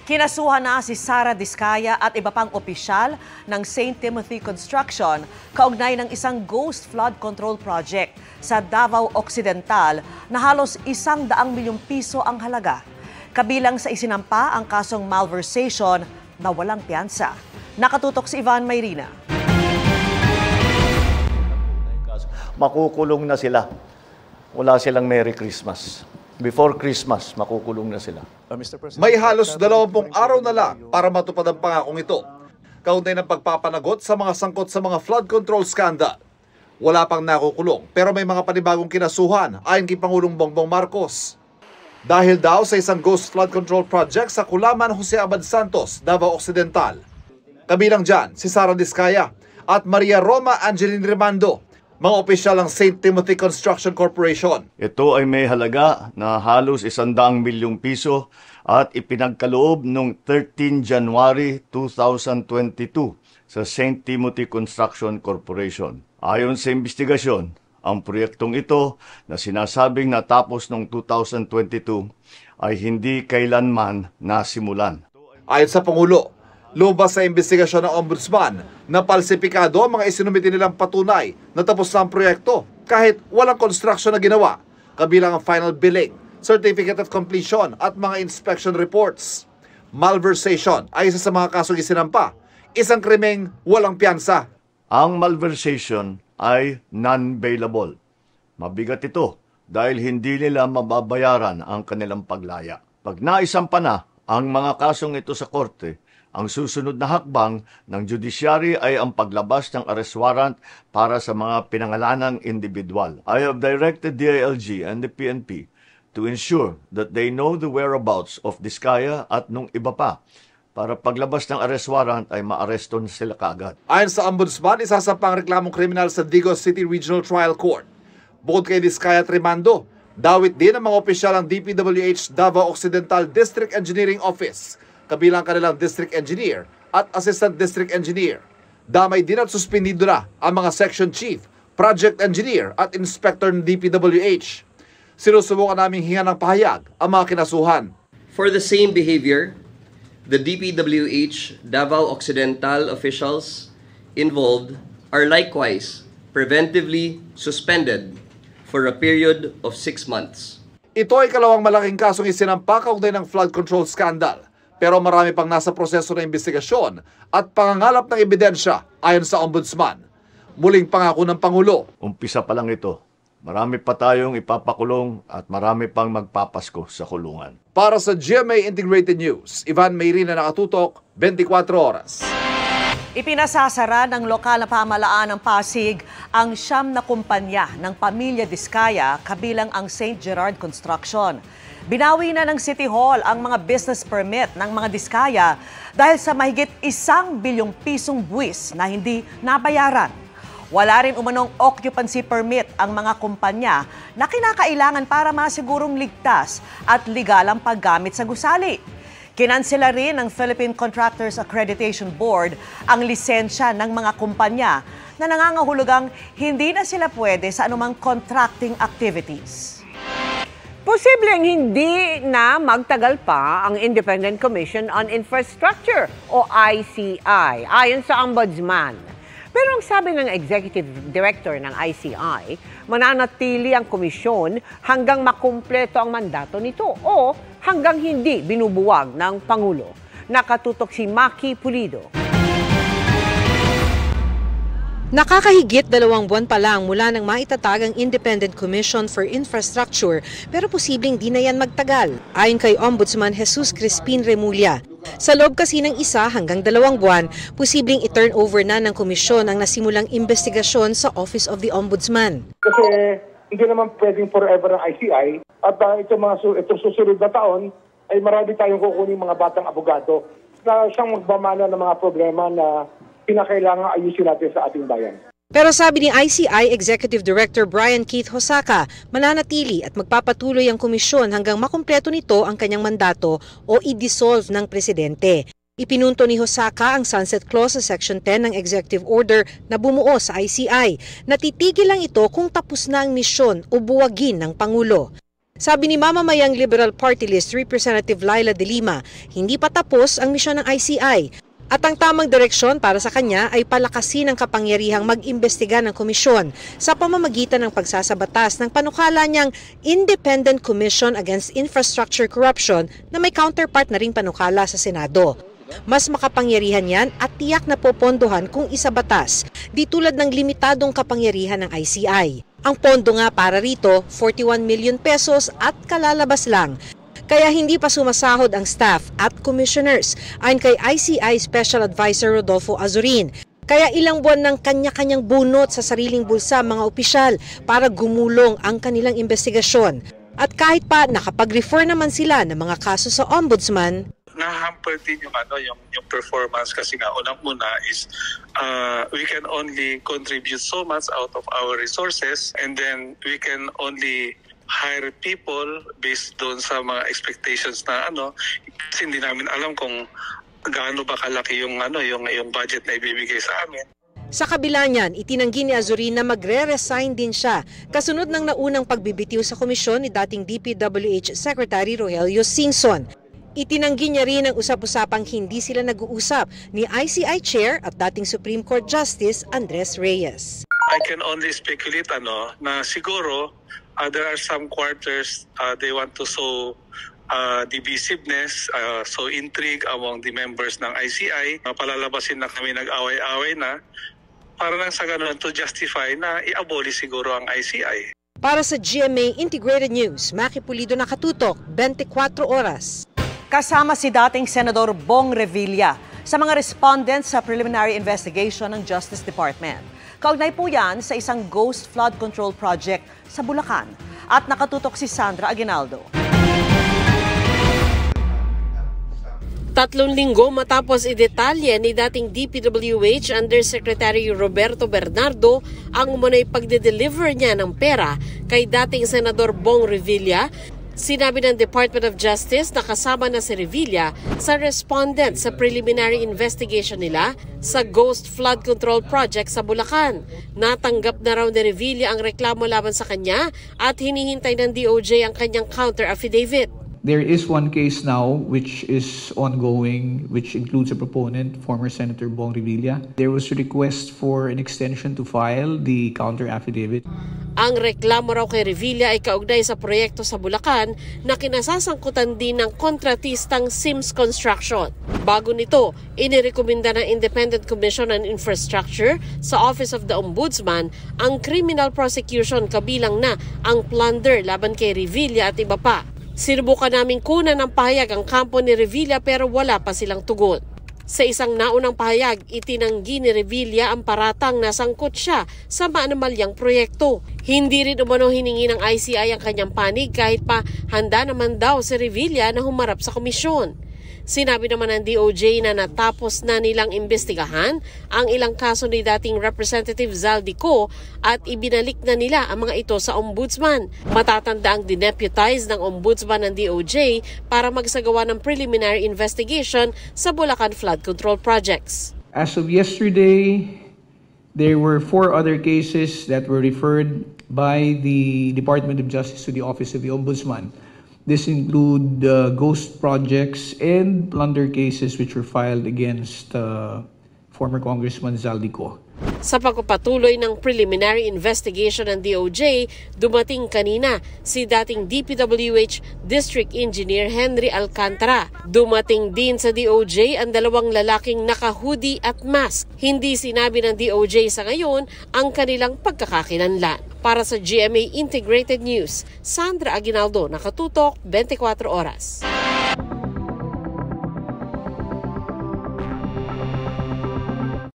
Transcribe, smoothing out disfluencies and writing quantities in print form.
Kinasuhan na si Sara Diskaya at iba pang opisyal ng St. Timothy Construction kaugnay ng isang ghost flood control project sa Davao Occidental na halos 100 milyong piso ang halaga. Kabilang sa isinampa ang kasong malversation na walang piyansa. Nakatutok si Ivan Mayrina. Makukulong na sila. Wala silang Merry Christmas. Before Christmas, makukulong na sila. May halos 20 araw na lang para matupad ang pangakong ito. Kauntay ng pagpapanagot sa mga sangkot sa mga flood control scandal. Wala pang nakukulong pero may mga panibagong kinasuhan ayon kay Pangulong Bongbong Marcos. Dahil daw sa isang ghost flood control project sa Kulaman, Jose Abad Santos, Davao Occidental. Kabilang dyan si Sara Diskaya at Maria Roma Angeline Rimando, mga opisyal ng St. Timothy Construction Corporation. Ito ay may halaga na halos 100 milyong piso at ipinagkaloob noong 13 January 2022 sa St. Timothy Construction Corporation. Ayon sa investigasyon, ang proyektong ito na sinasabing natapos noong 2022 ay hindi kailanman nasimulan. Ayon sa Pangulo, lumabas sa investigasyon ng Ombudsman na palsipikado ang mga isinumiti nilang patunay na tapos na ang proyekto kahit walang construction na ginawa, kabilang ang final billing, certificate of completion at mga inspection reports. Malversation ay isa sa mga kasong isinampa, isang krimeng walang piyansa. Ang malversation ay non-bailable. Mabigat ito dahil hindi nila mababayaran ang kanilang paglaya. Pag naisampa na ang mga kasong ito sa korte, ang susunod na hakbang ng judiciary ay ang paglabas ng arrest warrant para sa mga pinangalanang individual. I have directed DILG and the PNP to ensure that they know the whereabouts of Diskaya at nung iba pa para paglabas ng arrest warrant ay maaresto na sila kaagad. Ayon sa Ombudsman, isasampang reklamong kriminal sa Digos City Regional Trial Court. Bukod kay Diskaya at Rimando, dawit din ang mga opisyal ng DPWH Davao Occidental District Engineering Office, kabilang kanilang district engineer at assistant district engineer. Damay din at suspendido na ang mga section chief, project engineer at inspector ng DPWH. Sinusubukan naming hinga ng pahayag ang mga kinasuhan. For the same behavior, the DPWH Davao Occidental officials involved are likewise preventively suspended for a period of 6 months. Ito ay kalawang malaking kasong isinampa kaugnay ng flood control scandal. Pero marami pang nasa proseso ng investigasyon at pangangalap ng ebidensya ayon sa Ombudsman. Muling pangako ng Pangulo. Umpisa pa lang ito. Marami pa tayong ipapakulong at marami pang magpapasko sa kulungan. Para sa GMA Integrated News, Ivan Mayrina, nakatutok, 24 oras. Ipinasasara ng lokal na pamahalaan ng Pasig ang 9 na kumpanya ng pamilya Diskaya kabilang ang St. Gerard Construction. Binawi na ng City Hall ang mga business permit ng mga Diskaya dahil sa mahigit 1 bilyong pisong buwis na hindi nabayaran. Wala rin umanong occupancy permit ang mga kumpanya na kinakailangan para masigurong ligtas at legal ang paggamit sa gusali. Kinansela rin ng Philippine Contractors Accreditation Board ang lisensya ng mga kumpanya na nangangahulugang hindi na sila pwede sa anumang contracting activities. Posibleng hindi na magtagal pa ang Independent Commission on Infrastructure o ICI ayon sa Ombudsman. Pero ang sabi ng Executive Director ng ICI, mananatili ang komisyon hanggang makumpleto ang mandato nito o hanggang hindi binubuwag ng Pangulo. Nakatutok si Maki Pulido. Nakakahigit 2 buwan pa lang mula nang maitatag ang Independent Commission for Infrastructure pero posibleng di na yan magtagal, ayon kay Ombudsman Jesus Crispin Remulla. Sa loob kasi ng 1 hanggang 2 buwan, posibleng i-turn over na ng komisyon ang nasimulang investigasyon sa Office of the Ombudsman. Kasi hindi naman pwedeng forever ang ICI at itong susunod na taon ay marami tayong kukuning mga batang abogado na siyang magmamana ng mga problema na pinakailangan ayusin natin sa ating bayan. Pero sabi ni ICI Executive Director Brian Keith Hosaka, mananatili at magpapatuloy ang komisyon hanggang makumpleto nito ang kanyang mandato o i-dissolve ng presidente. Ipinunto ni Hosaka ang sunset clause sa Section 10 ng Executive Order na bumuo sa ICI. Natitigil lang ito kung tapos na ang misyon o buwagin ng Pangulo. Sabi ni mamamayang Liberal Party List Representative Laila De Lima, hindi pa tapos ang misyon ng ICI. At ang tamang direksyon para sa kanya ay palakasin ang kapangyarihang mag-imbestiga ng komisyon sa pamamagitan ng pagsasabatas ng panukala niyang Independent Commission Against Infrastructure Corruption na may counterpart na ring panukala sa Senado. Mas makapangyarihan yan at tiyak na popondohan kung isabatas, di tulad ng limitadong kapangyarihan ng ICI. Ang pondo nga para rito, 41 million pesos at kalalabas lang. Kaya hindi pa sumasahod ang staff at commissioners, ayon kay ICI Special Advisor Rodolfo Azurin. Kaya ilang buwan ng kanya-kanyang bunot sa sariling bulsa mga opisyal para gumulong ang kanilang investigasyon. At kahit pa nakapag-refer naman sila ng mga kaso sa ombudsman, na-hamper din yung performance kasi nga unang muna is we can only contribute so much out of our resources and then we can only hire people based doon sa mga expectations na kasi hindi namin alam kung gaano ba kalaki yung budget na ibibigay sa amin. Sa kabila niyan, itinanggi ni Azurin na magre-resign din siya kasunod ng naunang pagbibitiw sa komisyon ni dating DPWH Secretary Rogelio Singson. Itinanggi niya rin ang usap-usapang hindi sila nag-uusap ni ICI Chair at dating Supreme Court Justice Andres Reyes. I can only speculate na siguro there are some quarters they want to sow divisiveness, so intrigue among the members ng ICI. Palalabasin na kami nag-away-away na para lang sa ganun to justify na i-abolish siguro ang ICI. Para sa GMA Integrated News, Maki Pulido nakatutok, 24 oras. Kasama si dating Senador Bong Revilla sa mga respondents sa preliminary investigation ng Justice Department. Kaugnay po yan sa isang ghost flood control project sa Bulacan. At nakatutok si Sandra Aguinaldo. 3 linggo matapos idetalye ni dating DPWH Undersecretary Roberto Bernardo ang umunay pagde-deliver niya ng pera kay dating Senador Bong Revilla, sinabi ng Department of Justice na kasama na si Revilla sa respondent sa preliminary investigation nila sa Ghost Flood Control Project sa Bulacan. Natanggap na raw ni Revilla ang reklamo laban sa kanya at hinihintay ng DOJ ang kanyang counter affidavit. There is one case now which is ongoing, which includes a proponent, former Senator Bong Revilla. There was a request for an extension to file the counter affidavit. Ang reklamo raw kay Revilla ay kaugnay sa proyekto sa Bulacan na kinasasangkutan din ng kontratistang Sims Construction. Bago nito, inirekomenda ng Independent Commission on Infrastructure sa Office of the Ombudsman ang criminal prosecution kabilang na ang plunder laban kay Revilla at iba pa. Sinubukan naming kunan ng pahayag ang kampo ni Revilla pero wala pa silang tugon. Sa isang naunang pahayag, itinanggi ni Revilla ang paratang na sangkot siya sa maanomalyang proyekto. Hindi rin umano hiningi ng ICI ang kanyang panig kahit pa handa naman daw si Revilla na humarap sa komisyon. Sinabi naman ng DOJ na natapos na nilang imbestigahan ang ilang kaso ni dating Representative Zaldico at ibinalik na nila ang mga ito sa Ombudsman. Matatanda ang dineputize ng Ombudsman ng DOJ para magsagawa ng preliminary investigation sa Bulacan Flood Control Projects. As of yesterday, there were 4 other cases that were referred by the Department of Justice to the Office of the Ombudsman. This include ghost projects and plunder cases which were filed against former Congressman Zaldico. Sa pagpapatuloy ng preliminary investigation ng DOJ, dumating kanina si dating DPWH District Engineer Henry Alcantara. Dumating din sa DOJ ang 2 lalaking naka-hoodie at mask. Hindi sinabi ng DOJ sa ngayon ang kanilang pagkakakilanlan. Para sa GMA Integrated News, Sandra Aguinaldo, nakatutok 24 oras.